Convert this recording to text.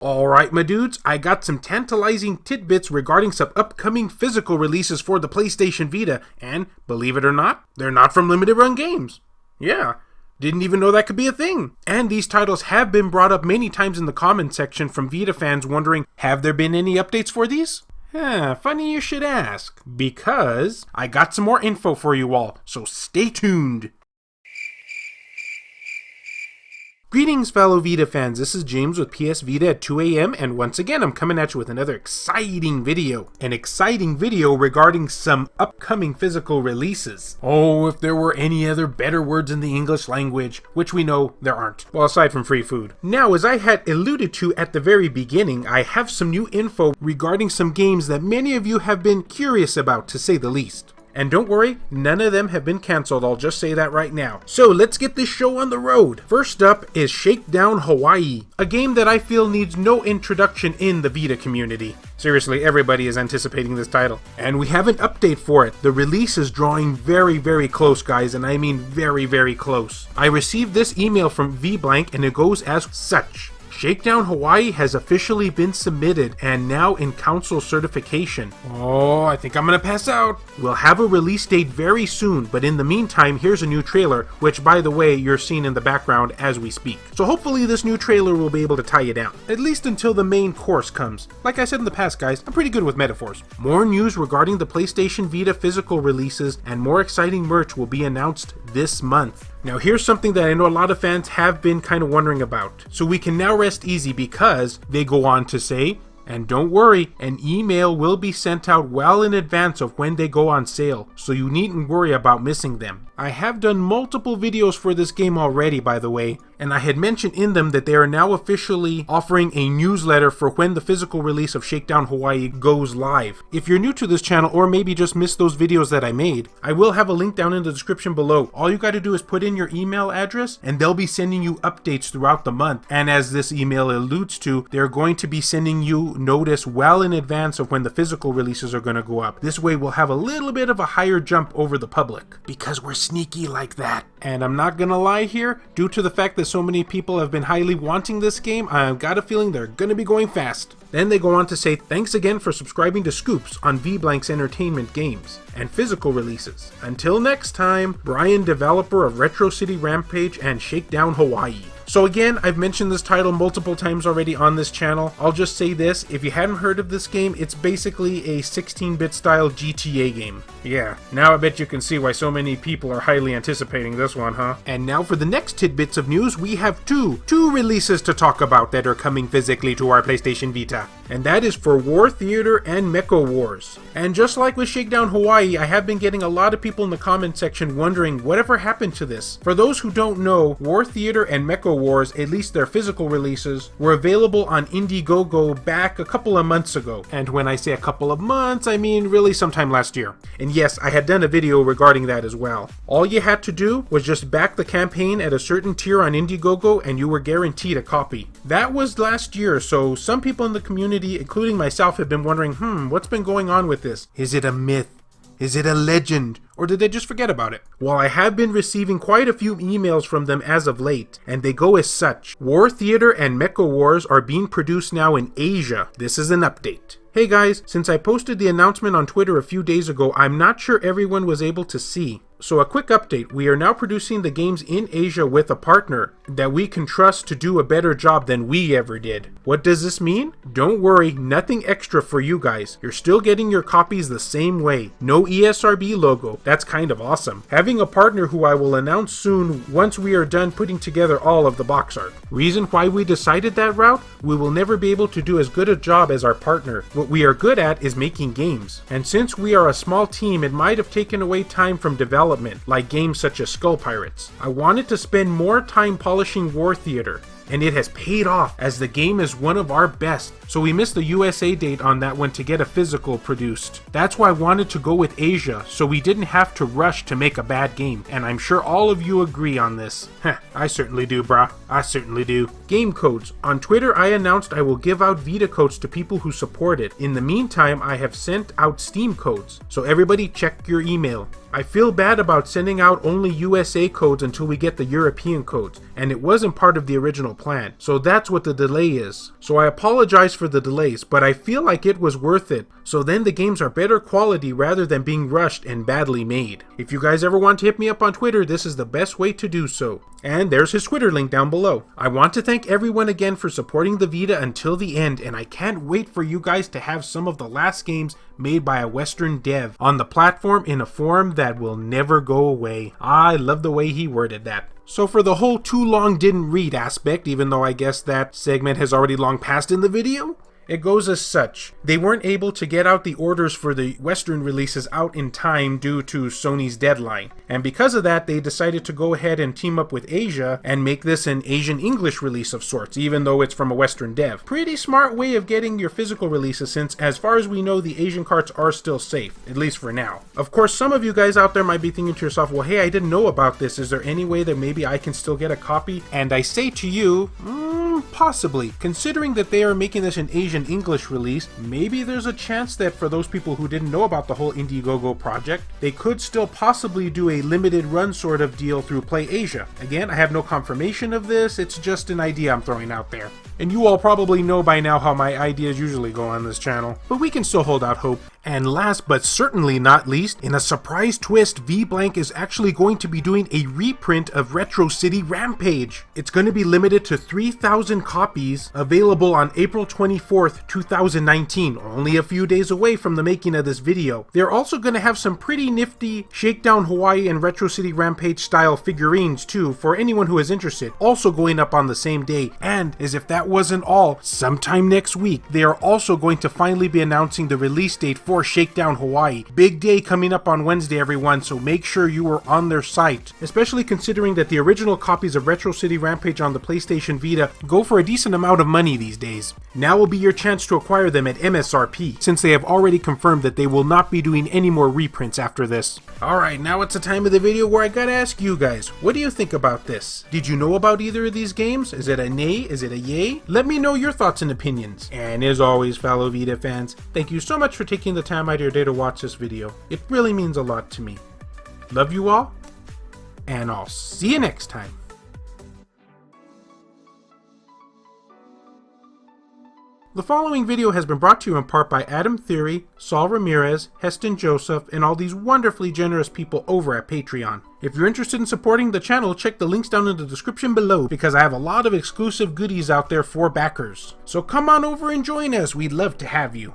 Alright my dudes, I got some tantalizing tidbits regarding some upcoming physical releases for the PlayStation Vita, and believe it or not, they're not from limited run games. Yeah, didn't even know that could be a thing. And these titles have been brought up many times in the comment section from Vita fans wondering, have there been any updates for these? Funny you should ask, because I got some more info for you all, so stay tuned. Greetings fellow Vita fans, this is James with PS Vita at 2 AM, and once again I'm coming at you with another exciting video. An exciting video regarding some upcoming physical releases. Oh, if there were any other better words in the English language, which we know there aren't. Well, aside from free food. Now, as I had alluded to at the very beginning, I have some new info regarding some games that many of you have been curious about, to say the least. And don't worry, none of them have been cancelled, I'll just say that right now. So let's get this show on the road. First up is Shakedown Hawaii, a game that I feel needs no introduction in the Vita community. Seriously, everybody is anticipating this title. And we have an update for it. The release is drawing very close, guys, and I mean very close. I received this email from VBlank and it goes as such. Shakedown Hawaii has officially been submitted and now in council certification. Oh, I think I'm gonna pass out. We'll have a release date very soon, but in the meantime, here's a new trailer, which by the way, you're seeing in the background as we speak. So hopefully this new trailer will be able to tie you down, at least until the main course comes. Like I said in the past, guys, I'm pretty good with metaphors. More news regarding the PlayStation Vita physical releases and more exciting merch will be announced this month. Now here's something that I know a lot of fans have been kind of wondering about. So we can now rest easy because they go on to say, and don't worry, an email will be sent out well in advance of when they go on sale, so you needn't worry about missing them. I have done multiple videos for this game already, by the way, and I had mentioned in them that they are now officially offering a newsletter for when the physical release of Shakedown Hawaii goes live. If you're new to this channel or maybe just missed those videos that I made, I will have a link down in the description below. All you gotta do is put in your email address and they'll be sending you updates throughout the month. And as this email alludes to, they're going to be sending you notice well in advance of when the physical releases are gonna go up. This way we'll have a little bit of a higher jump over the public, because we're sneaky like that. And I'm not gonna lie here, due to the fact that so many people have been highly wanting this game, I've got a feeling they're gonna be going fast. Then they go on to say, thanks again for subscribing to Scoops on VBlank's entertainment games and physical releases. Until next time, Brian, developer of Retro City Rampage and Shakedown Hawaii. So again, I've mentioned this title multiple times already on this channel. I'll just say this, if you hadn't heard of this game, it's basically a 16-bit style GTA game. Yeah, now I bet you can see why so many people are highly anticipating this one, huh? And now for the next tidbits of news, we have two releases to talk about that are coming physically to our PlayStation Vita. And that is for War Theater and Mecha Wars. And just like with Shakedown Hawaii, I have been getting a lot of people in the comment section wondering whatever happened to this. For those who don't know, War Theater and Mecha Wars, at least their physical releases, were available on Indiegogo back a couple of months ago. And when I say a couple of months, I mean really sometime last year. And yes, I had done a video regarding that as well. All you had to do was just back the campaign at a certain tier on Indiegogo and you were guaranteed a copy. That was last year, so some people in the community, including myself, have been wondering, what's been going on with this? Is it a myth? Is it a legend? Or did they just forget about it? Well, I have been receiving quite a few emails from them as of late, and they go as such. War Theater and Mecha Wars are being produced now in Asia. This is an update. Hey guys, since I posted the announcement on Twitter a few days ago, I'm not sure everyone was able to see. So a quick update, we are now producing the games in Asia with a partner that we can trust to do a better job than we ever did. What does this mean? Don't worry, nothing extra for you guys. You're still getting your copies the same way. No ESRB logo, that's kind of awesome. Having a partner who I will announce soon once we are done putting together all of the box art. Reason why we decided that route? We will never be able to do as good a job as our partner. What we are good at is making games. And since we are a small team, it might have taken away time from development, like games such as Skull Pirates. I wanted to spend more time polishing War Theater, and it has paid off as the game is one of our best. So we missed the USA date on that one to get a physical produced. That's why I wanted to go with Asia, so we didn't have to rush to make a bad game. And I'm sure all of you agree on this. I certainly do, brah. I certainly do. Game codes. On Twitter, I announced I will give out Vita codes to people who support it. In the meantime, I have sent out Steam codes. So everybody check your email. I feel bad about sending out only USA codes until we get the European codes, and it wasn't part of the original plan, so that's what the delay is. So I apologize for the delays, but I feel like it was worth it, so then the games are better quality rather than being rushed and badly made. If you guys ever want to hit me up on Twitter, this is the best way to do so. And there's his Twitter link down below. I want to thank everyone again for supporting the Vita until the end, and I can't wait for you guys to have some of the last games made by a Western dev on the platform in a form that will never go away. I love the way he worded that. So for the whole too long didn't read aspect, even though I guess that segment has already long passed in the video, it goes as such. They weren't able to get out the orders for the Western releases out in time due to Sony's deadline. And because of that, they decided to go ahead and team up with Asia and make this an Asian English release of sorts, even though it's from a Western dev. Pretty smart way of getting your physical releases, since as far as we know, the Asian carts are still safe, at least for now. Of course, some of you guys out there might be thinking to yourself, well, hey, I didn't know about this. Is there any way that maybe I can still get a copy? And I say to you, possibly. Considering that they are making this an Asian English release, maybe there's a chance that for those people who didn't know about the whole Indiegogo project, they could still possibly do a limited run sort of deal through Play Asia. Again, I have no confirmation of this, it's just an idea I'm throwing out there. And you all probably know by now how my ideas usually go on this channel, but we can still hold out hope. And last but certainly not least, in a surprise twist, VBlank is actually going to be doing a reprint of Retro City Rampage. It's going to be limited to 3,000 copies, available on April 24th, 2019, only a few days away from the making of this video. They're also going to have some pretty nifty Shakedown Hawaii and Retro City Rampage style figurines too, for anyone who is interested, also going up on the same day. And as if that wasn't all, sometime next week, they are also going to finally be announcing the release date for Shakedown Hawaii. Big day coming up on Wednesday, everyone, so make sure you are on their site, especially considering that the original copies of Retro City Rampage on the PlayStation Vita go for a decent amount of money these days. Now will be your chance to acquire them at MSRP, since they have already confirmed that they will not be doing any more reprints after this. Alright, now it's the time of the video where I gotta ask you guys, what do you think about this? Did you know about either of these games? Is it a nay? Is it a yay? Let me know your thoughts and opinions. And as always, fellow Vita fans, thank you so much for taking the time out of your day to watch this video. It really means a lot to me. Love you all, and I'll see you next time. The following video has been brought to you in part by Adam Theory, Saul Ramirez, Heston Joseph, and all these wonderfully generous people over at Patreon. If you're interested in supporting the channel, check the links down in the description below, because I have a lot of exclusive goodies out there for backers. So come on over and join us, we'd love to have you.